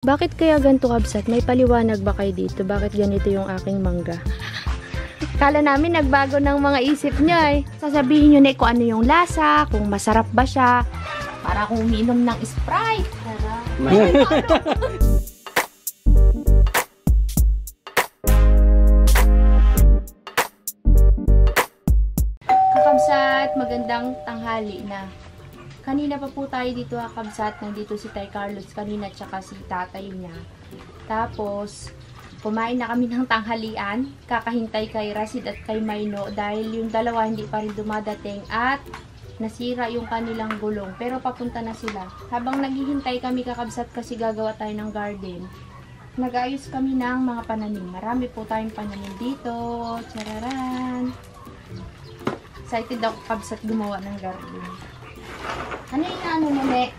Bakit kaya ganito, kabsat? May paliwanag ba kayo dito? Bakit ganito yung aking mangga? Kala namin nagbago ng mga isip niya eh. Sasabihin nyo na kung ano yung lasa, kung masarap ba siya. Para kung uminom ng Sprite. Kakabsat, magandang tanghali na. Kanina pa po tayo dito, kakabsat. Nandito si Tay Carlos kanina tsaka si tatay niya. Tapos, kumain na kami ng tanghalian. Kakahintay kay Rasid at kay Maino dahil yung dalawa hindi pa rin dumadating at nasira yung kanilang gulong. Pero papunta na sila. Habang naghihintay kami, kakabsat, kasi gagawa tayo ng garden, nag-ayos kami ng mga pananim. Marami po tayong pananim dito. Chararan! Excited ako, kakabsat, gumawa ng garden. Ano yung ano mo, Ne?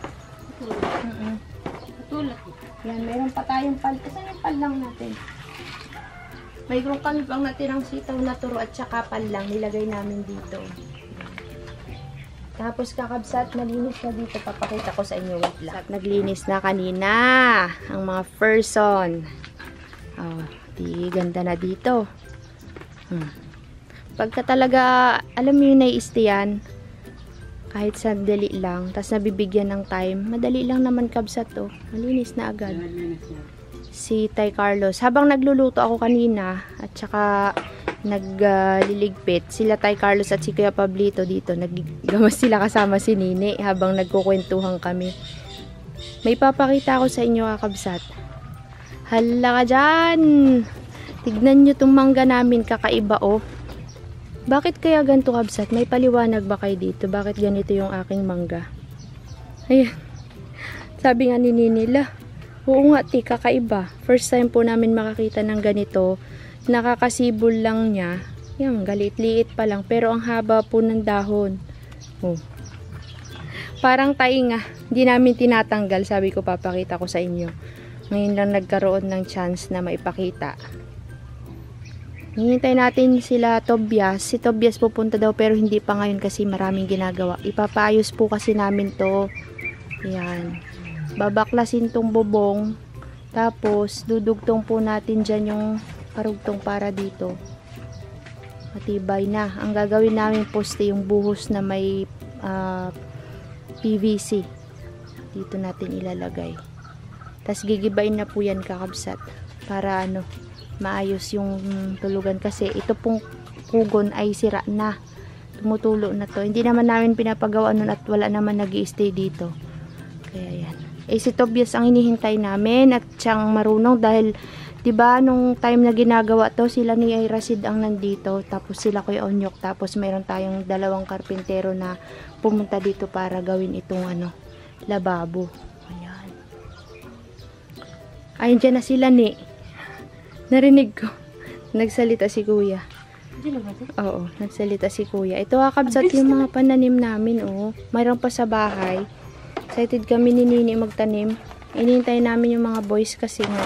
Patulak. Yan, mayroon pa tayong pal. Saan yung palang natin? Mayroon kami pang natirang sitaw na turo at saka palang nilagay namin dito. Tapos, kakabsat, malinis na dito. Papakita ko sa inyo. Wait lang. Naglinis na kanina ang mga person. Oh, di ganda na dito. Pagka talaga, alam mo yung nai-istiyan, kahit sandali lang, tas nabibigyan ng time, madali lang naman, kabsat, to. Malinis na agad. Si Tay Carlos, habang nagluluto ako kanina, at saka nagliligpit, sila Tay Carlos at si Kuya Pablito dito, naggamas sila kasama si Nini habang nagkukwentuhan kami. May papakita ako sa inyo, kakabsat. Hala ka dyan! Tignan nyo itong mangga namin, kakaiba, oh. Bakit kaya ganito, kabsat? May paliwanag ba kayo dito? Bakit ganito yung aking mangga? Ayan. Sabi nga ni Ninila, oo nga, ti, kakaiba. First time po namin makakita ng ganito. Nakakasibol lang niya. Yan, galit-liit pa lang. Pero ang haba po ng dahon. Oh. Parang tainga. Hindi namin tinatanggal. Sabi ko, papakita ko sa inyo. Ngayon lang nagkaroon ng chance na maipakita. Hihintay natin sila Tobias. Si Tobias pupunta daw pero hindi pa ngayon kasi maraming ginagawa. Ipapaayos po kasi namin to. Ayan. Babaklasin tong bubong. Tapos dudugtong po natin dyan yung karugtong para dito. Matibay na. Ang gagawin namin poste yung buhos na may PVC. Dito natin ilalagay. Tapos gigibain na po yan, kakabsat. Para ano, maayos yung tulugan kasi ito pong kugon ay sira na, tumutulo na to. Hindi naman namin pinapagawa nun at wala naman nag-i-stay dito, kaya yan. Si Tobias ang hinihintay namin at siyang marunong dahil diba nung time na ginagawa to, sila ni Rasid ang nandito, tapos sila Kuya Onyok, tapos mayroon tayong dalawang karpintero na pumunta dito para gawin itong ano, lababo. Ayan, ayun, dyan na sila, ni narinig ko. Nagsalita si Kuya. Oo, nagsalita si Kuya. Ito, kakabsat, yung mga pananim namin, oh. Mayroon pa sa bahay. Excited kami ni Nini magtanim. Inintay namin yung mga boys kasi nga,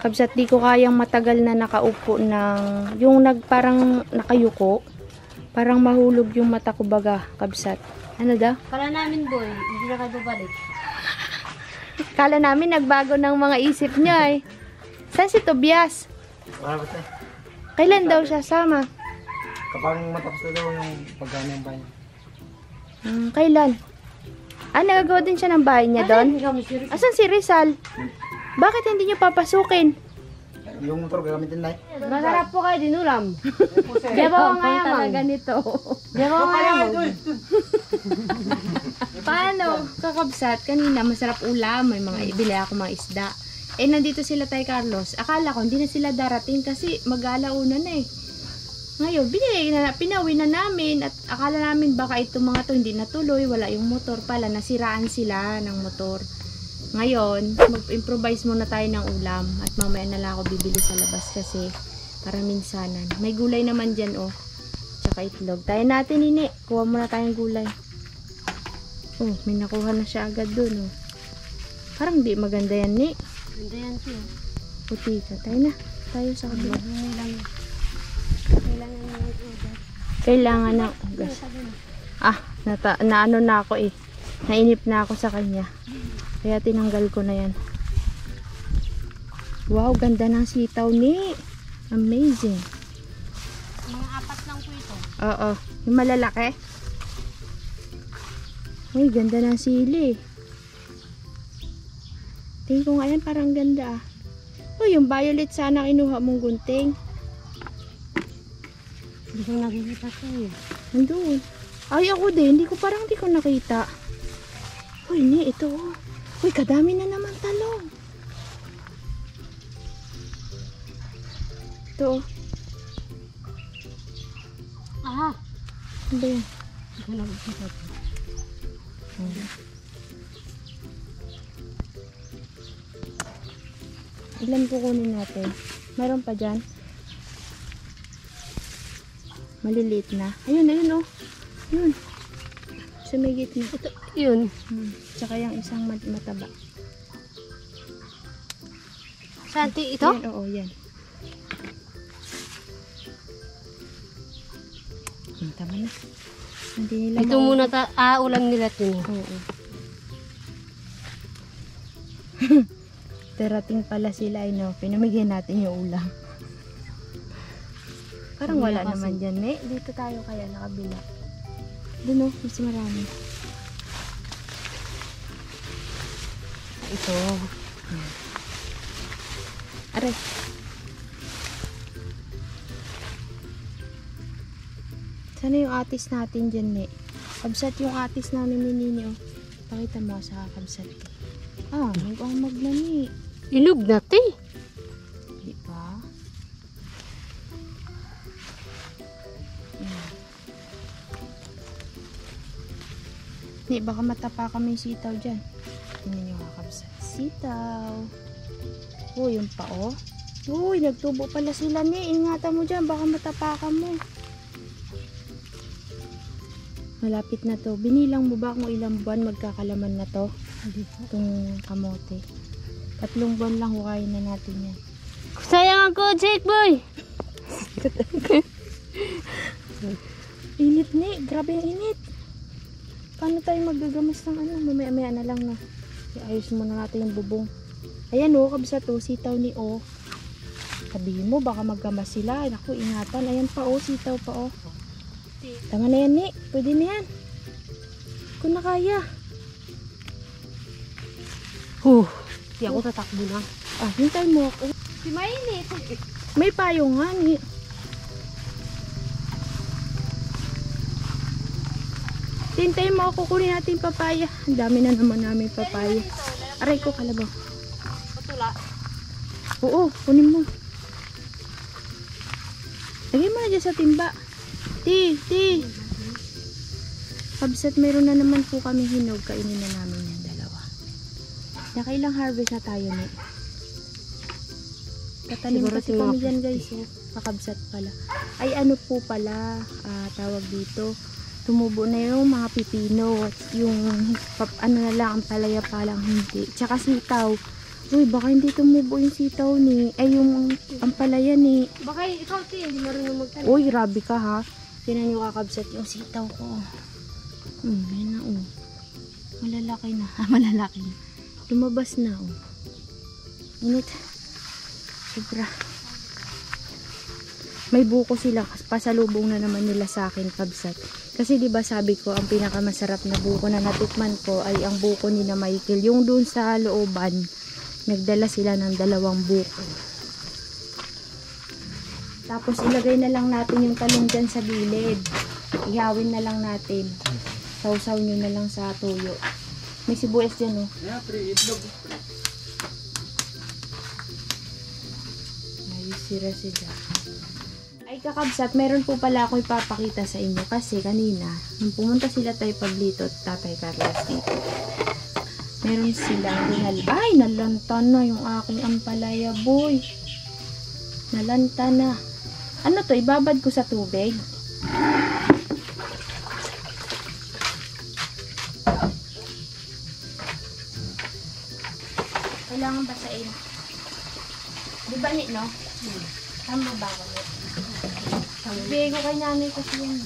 kabsat, di ko kayang matagal na nakaupo ng, yung parang nakayuko. Parang mahulog yung mata ko baga, kabsat. Ano daw? Kala namin, boy, hindi na kayo babalik. Kala namin nagbago ng mga isip niya, eh. Saan si Tobias? Wala ba tayo? Kailan daw siya sama? Kapag matapos na daw yung pagkano ng bahay. Kailan? Nagagawa din siya ng bahay niya doon? Asan si Rizal? Bakit hindi niyo papasukin? Yung motor gagamitin na eh. Masarap po kayo dinulam. Diyabaw nga yaman. Talaga nito. Diyabaw nga yaman. Paano? Kakabsat, kanina masarap ulam. May mga ibili ako mga isda. Nandito sila Tay Carlos. Akala ko hindi na sila darating kasi mag-alauna na eh. Ngayon, pinawi na namin at akala namin baka itong mga to hindi natuloy, wala yung motor pala, nasiraan sila ng motor. Ngayon, mag-improvise muna tayo ng ulam at mamaya na lang ako bibili sa labas kasi para minsanan. May gulay naman dyan, oh. Tsaka itlog. Tayo natin, Nini. Kuha muna tayong gulay. Oh, may nakuha na siya agad dun, oh. Parang di maganda yan, Ni. Ganda yan siya. Puti ka. Tayo na. Tayo sa kabila. Kailangan ng ugas. Naano na ako eh. Nainip na ako sa kanya. Kaya tinanggal ko na yan. Wow, ganda ng sitaw ni. Amazing. Mga 4 lang po ito. Oo. Yung malalaki. Uy, ganda ng sili. Tingin ko nga yan, parang ganda ah. Uy, yung violet sana kinuha mong gunting. Hindi ko nakikita siya eh. Nandun. Ay, ako din. Hindi ko nakita. Uy, ni, ito oh. Uy, kadami na naman talong. Ito oh. Ah! Ano ba yan? Hindi ko nakikita siya. Ilan kukunin natin? Meron pa dyan? Maliliit na. Ayun, ayun oh. Ayun. Sa may gitna. Ito, yun. Tsaka yung isang mataba. Santi, ito? Yan, oo, yan. Tama na. Hindi nila Ito muna ulam nila ito. Oo. Darating pala sila, no? Pinamigyan natin yung ulam. Parang wala Kasi. naman dyan, eh. Dito tayo kaya nakabila. Doon, oh. Mas marami. Ito. Aray. Sana yung atis natin dyan, eh. Kabsat yung atis namin ni Nini, oh. Pakita mo sa kabsat. Ah, mukhang magnani. Inog natin. Di ba? Ni, baka matapa kami yung sitaw dyan. Tingnan nyo kakabsat. Sitaw. Uy, yung pa, oh. Uy, nagtubo pala sila, ni. Ingatan mo dyan, baka matapakan mo. Malapit na to. Binilang mo ba kung ilang buwan magkakalaman na to? Itong kamote. 3 buwan lang hukayin na natin yan. Sayang ako, Jake boy. Init ni. Grabe yung init. Paano tayo magagamas ng ano? Mamaya-maya na lang na. Ayos muna natin yung bubong. Ayan o, kabisa to. Sitaw ni O. Sabihin mo, baka maggamas sila. Naku, ingatan. Ayan pa o, sitaw pa o. Tama na yan ni. Pwede na yan. Kung na kaya. Di ako tatakbo na. Ah, hintay mo ako. Si mainit. May payo nga ni. Hintay mo ako. Kunin natin yung papaya. Ang dami na naman namin papaya. Aray ko, kalabaw. Patula. Oo, kunin mo. Lagay mo na dyan sa timba. Ti. Kabsat, meron na naman po kami hinog. Kainin na namin yan, dalawa. Nakailang harvest na tayo ni. Tatanim Siguro kasi mga kami dyan guys. Oh. Kakabsat pala. Ay ano po pala, tawag dito. Tumubo na yung mga pipino. Yung ano na lang, ang palaya palang hindi. Tsaka sitaw. Uy, baka hindi tumubo yung sitaw ni. Ay yung ampalaya ni. Baka ikaw, Ti, hindi marunong magtanim. Uy, grabe ka ha. Tinan nyo kakabsat yung sitaw ko. Yan na oh. Malalaki na. Malalaki na. Lumabas na oh. Init. Sobra. May buko sila. Pasalubong na naman nila sa akin, kabsat. Kasi diba sabi ko, ang pinakamasarap na buko na natikman ko ay ang buko ni na Michael. Yung dun sa looban, nagdala sila ng 2 buko. Tapos ilagay na lang natin yung talong dyan sa gilid. Ihawin na lang natin. Sausaw nyo na lang sa tuyo. May sibuyas dyan oh. Yeah, itlog. Ayos sila. Ay kakabsat, meron po pala ako ipapakita sa inyo. Kasi kanina, nung pumunta sila tayo paglito, Tatay Carlos dito. Meron silang ay, nalanta na yung aking ampalaya, boy. Nalanta na. Ano to, ibabad ko sa tubig? Kailangan basain. Di ba ni, no? Tama ba ako? Bigay ko kay nanay kasi yan.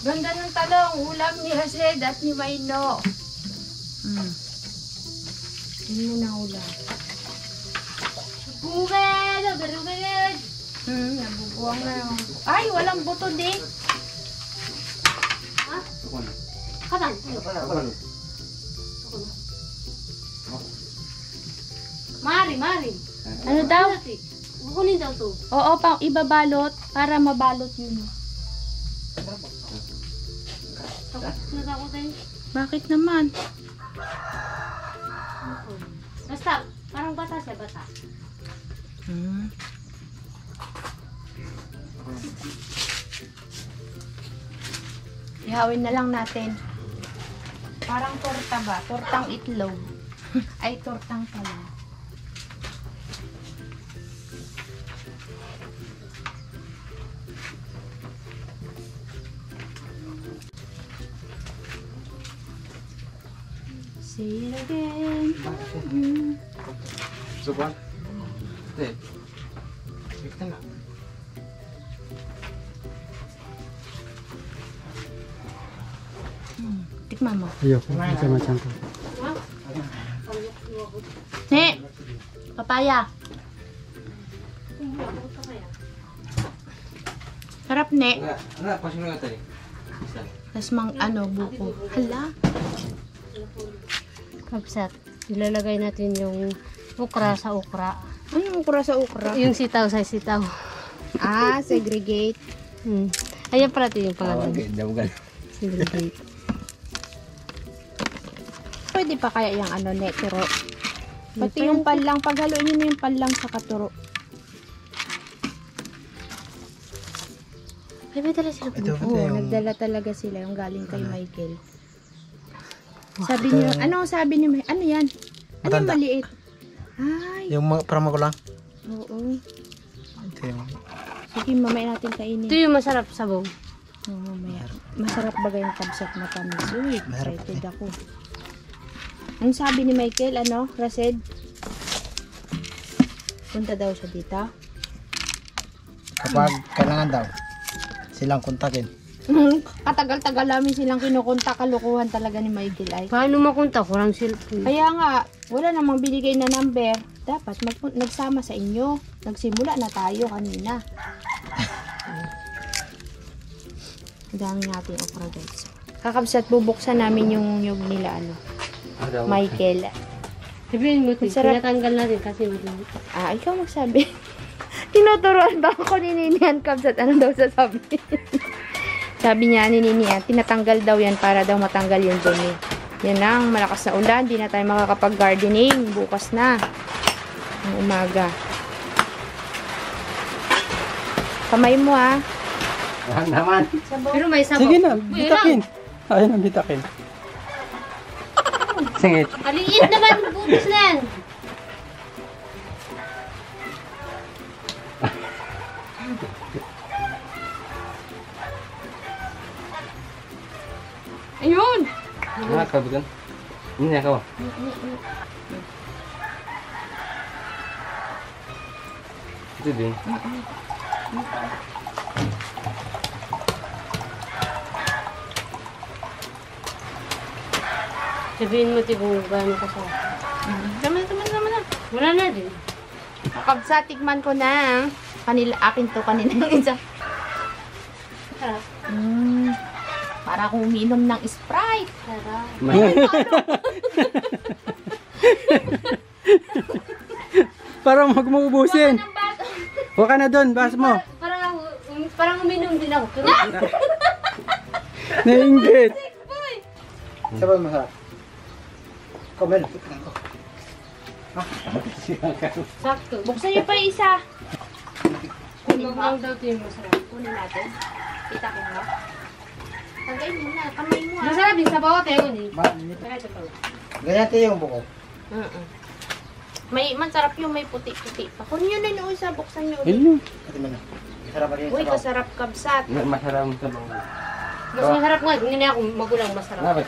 Ganda ng talong. Ulam ni Hased at ni Maino. Yun muna ulam. Bugad! Bugad! Nabubuwang na yung... Ay, walang buto di. Ha? Kapan? Mari. Ano daw? Kukunin daw to. Oo, pang ibabalot para mabalot yun. Natakot tayo. Bakit naman? Basta, parang bata siya, bata. Ihawin na lang natin. Parang torta ba? Tortang itlog. Ay, tortang pala. Say it again. Subuan. Hindi. Bigtan na. Tikman mo. Ayoko, macam-macam ko. Ne! Papaya. Sarap, ne. Enggak, pas nggak tadi. Bisa. Tapos buko. Hala. Kapsat, ilalagay natin yung ukra sa ukra. Ano ukra sa ukra? Yung sitaw sa sitaw. Ah, segregate. Ayan pala ito yung pangalan. Jauh kan. Segregate. Pwede pa kaya yung neturo? Pati yung panlang, paghaloin nyo na yung panlang sa katuro. Ay, may dala sila Ito Oo, nagdala talaga sila yung galing kay Michael. Sabi niyo, sabi ni Michael? Ano yan? Ano yung Matanda. maliit? Ay, Yung para magulang. oo. Ito yung Sige, mamaya natin kainin. Ito yung masarap sabong. Oo, mamaya. Masarap bagay yung kabsat na tamis. Uy, Masarap excited ako. Ang sabi ni Michael, Rased? Punta daw siya dito. kapag kailangan daw silang kontakin. Katagal-tagal namin silang kinukunta, kalukuhan talaga ni Michael ay. Paano makunta? Kurang cellphone. Kaya nga, wala namang binigay na number. Dapat nagsama sa inyo. Nagsimula na tayo kanina. Ang dami natin okra guys. Kakabsat, bubuksan namin yung nyug nila Michael. Sabihin mo, Masarap. tinatanggal natin kasi maliit. Ikaw magsabi. Tinuturuan ba ako ni Ninian Kabsat? Ano daw sasabi? Sabi niya ni Ninian, tinatanggal daw yan para daw matanggal yung dumi. Yan ang malakas na ulan. Di na tayo makakapag-gardening. Bukas na. Ang umaga. Kamay mo Naman. Pero may sabaw. Sige na, bitakin. Ayun ang bitakin. Singit. Maliit naman, butas na yan. Ayun! Kau bukan? Ini ya kau. Itu din. Sabihin mo, Tibong, gano'n ka sa... Tama na. Wala na din. Kabsat, tikman ko na. Akin to kanina yung isa. Sarap. Para akong uminom ng Sprite. Sarap. Parang huwag mo ubusin. Huwag ka na doon, bas mo. Parang uminom din ako. Pero Nainggit. Siapa yang masak? Kau main. sakto. Buksan niyo pa yung isa. Kunin lang daw ito yung masarap. Kunin natin. Kita ko nga. Tagay mo na. Kamay mo Masarap din sa bawat yun eh. Ganyan tayo yung buko. Masarap yung may puti-puti pa. Kunin nyo na yung isa. Buksan nyo ulit. Ayun. Ito mana? Sarap lagi Uy, kasarap kabsat. Masalah sa bawang. Mas masarap nga. Hindi na ako magulang masarap. Kenapa?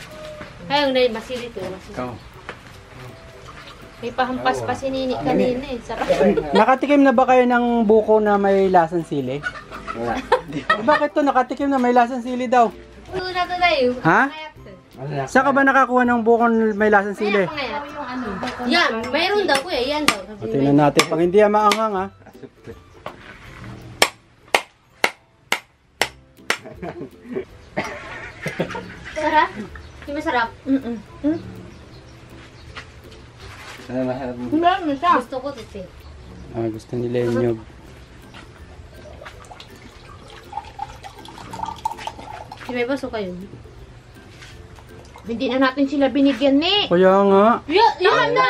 Kaya ang masilit yun. Kau. May pahampas pa si Nini kanina eh. Sarap. Nakatikim na ba kayo ng buko na may lasang sili? Wala. Bakit to? Nakatikim na may lasang sili daw. Ulo na to tayo. Ha? Pangayat to. Ano na? Saan ka ba nakakuha ng buko na may lasang sili? Pangayat. Yung Yan, mayroon daw kuya. Yan daw. O, tingnan natin. Pag hindi yan maanghang ha. Sarap? Hindi masarap? Ano siya? Gusto ko ito. Gusto nila yung nyog. Si may baso kayo. Hindi na natin sila binigyan ni. Kaya nga. Yan na!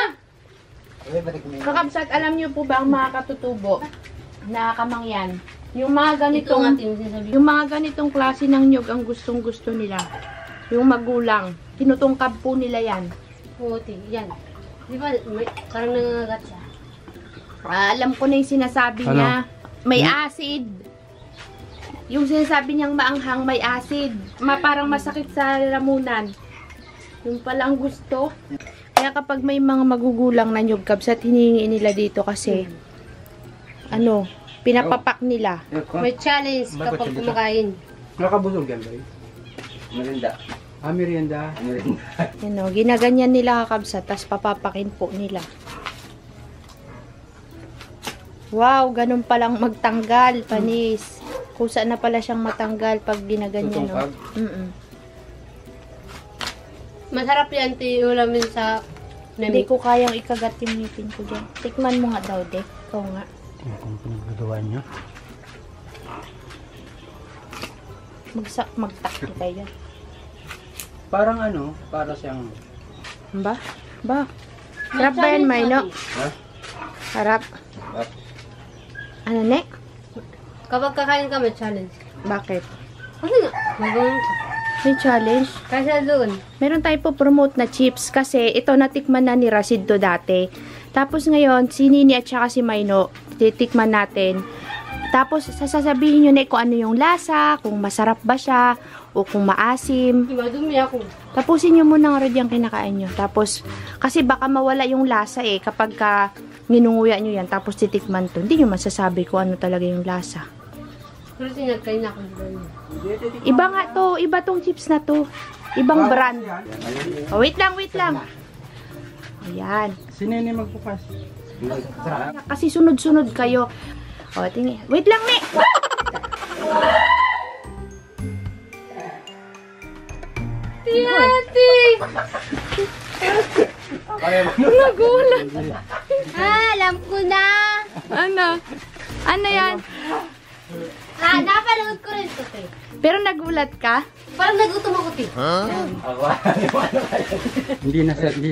Kakabsat, alam niyo po ba ang mga katutubo na kamangyan? Yung mga Ito nga ganitong, sinasabi. yung mga ganitong klase ng nyug ang gustong-gusto nila. Yung magulang. Tinutungkab po nila yan. Puti. Yan. Di ba, parang nangangagat siya. Alam ko na yung sinasabi Ano? niya. May acid. Yung sinasabi niyang maanghang, may acid. Parang masakit sa lamunan. Yung pala ang gusto. Kaya kapag may mga magugulang na nyug kabsat, hinihingi nila dito kasi pinapapak nila. May challenge kapag kumakain. Nakabusog yan ba? Marinda. Merienda. Ginaganyan nila kakabsat, tas papapakin po nila. Wow, ganun palang magtanggal, panis. Kusa na pala siyang matanggal pag ginaganyan. No? Masarap yan, ulamin sa Hindi ko kayang ikagat yung ngipin ko dyan. Tikman mo nga daw, Dek. Ikaw nga. Kung pinagagawa niya. Magtakto tayo. Parang para siyang... Ba? Harap ba yan, Mayno? Harap. Ano, Nek? Kapag kakain ka, may challenge. Bakit? Kasi nga, magawin ka. May challenge? Kasi doon, Meron tayo po promote na chips kasi ito natikman na ni Rashid to dati. Tapos ngayon, si Nini at saka si Mayno, titikman natin. Tapos sasabihin nyo na kung ano yung lasa, kung masarap ba siya, o kung maasim. di ba, dumi ako. Tapusin nyo muna nga rin yung kinakain nyo. Tapos, kasi baka mawala yung lasa kapag ka ninunguya nyo yan, tapos titikman to. Hindi nyo masasabi kung ano talaga yung lasa. Pero sinagkain ako doon. Iba nga to, iba tong chips na to. Ibang brand. Oh, wait lang. Ayan. Si Nene magbukas. Kasi sunod-sunod kayo. O, tingin. Wait lang, Nek! Ate! Nagulat. Alam ko na! Ano? Ano yan? Napanood ko rin ito, te. Pero nagulat ka? Parang nagutom ako, te. Hindi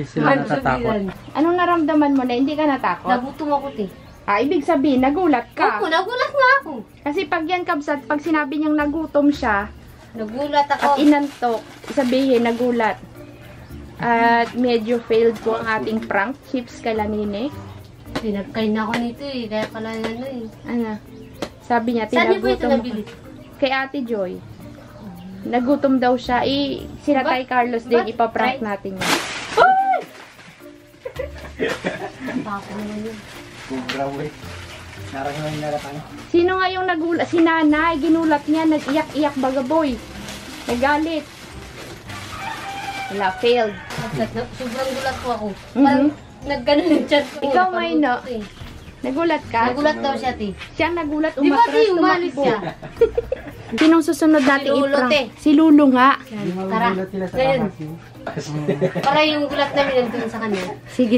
sila natatakot. Anong naramdaman mo na hindi ka natakot? Nagutom ako, te. Ibig sabihin, nagulat ka. Opo, nagulat nga ako. Kasi pag yan, kabsat, pag sinabi niyang nagutom siya, Nagulat at ako. inantok, sabihin, nagulat. At medyo failed po ang ating prank chips kay Lanine. Pinagkain na ako nito eh. Kaya pala ano eh. Ano? Sabi niya, Saan niyo po ito tinagutom nabili? kay Ate Joy. Nagutom daw siya. Sila Tay Carlos din, Ba't? ipaprank Ay. natin yan. Tako naman yun. Narahiman na lang. Sino nga yung nagulat? Si Nanay, ginulat niya, nag-iyak-iyak bagaboy. Nagalit. Wala, failed. Sobrang gulat po ako. Mhm. Parang nagganon yung chat ko. Ikaw, Napanood Mayno. ko eh. Nagulat ka? Nagulat daw siya, te. Siyang nagulat, Di ba, umatras, te, umalis tumakbo. siya? Sinong susunod natin Si Lolo, i-prank? te. Si Lulu nga. Tara. Sila sa Ngayon. kamasin. Para yung gulat namin nandun sa kanya. Sige.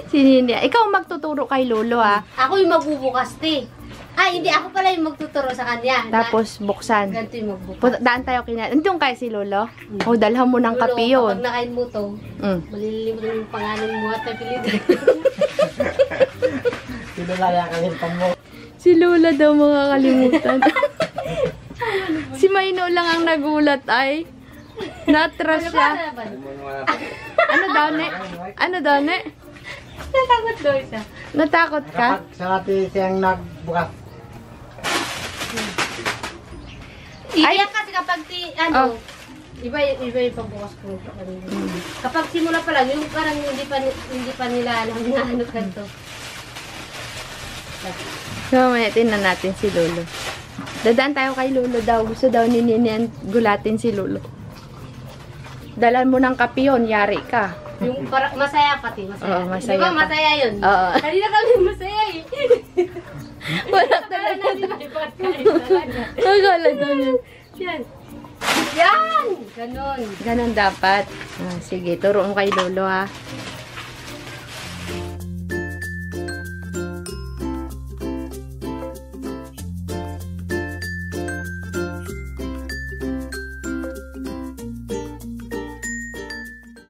Si Nini. Ikaw magtuturo kay Lolo, Ako yung magbubukas, te. Hindi. Ako pala yung magtuturo sa kanya. Tapos buksan. Ganito yung magbukas. Daan tayo kina. Nandun kayo si Lolo? O, dalhan mo ng Lolo, kape yun. Kapag nakain mo to, malilimutan yung pangalan mo at napilitan. Sino kaya kalimutan mo? Si Lola daw makakalimutan. Si Mayno lang ang nagulat ay. Natras siya. Ano daw, ne? Natakot daw siya. Natakot ka? Sa atin siyang nagbukas. Iyak kasi kapag iba yung pagbukas ko. Kapag simula pa lang, yung parang hindi pa nila alam na ano kanto. So, may tingnan natin si Lolo. Dadaan tayo kay Lolo daw. Gusto daw ni Ninian gulatin si Lolo. Dalan mo ng kape yun, yari ka. Yung para, masaya pati, masaya. Oo, masaya Di ba pa. masaya yun? Oo. Kanina kami masaya eh. Wala Kaya natin may pagkain talaga. Akala ganun. Yan. Yan! Ganon. Ganon dapat. Ah, sige, turo mo kay Lolo ha.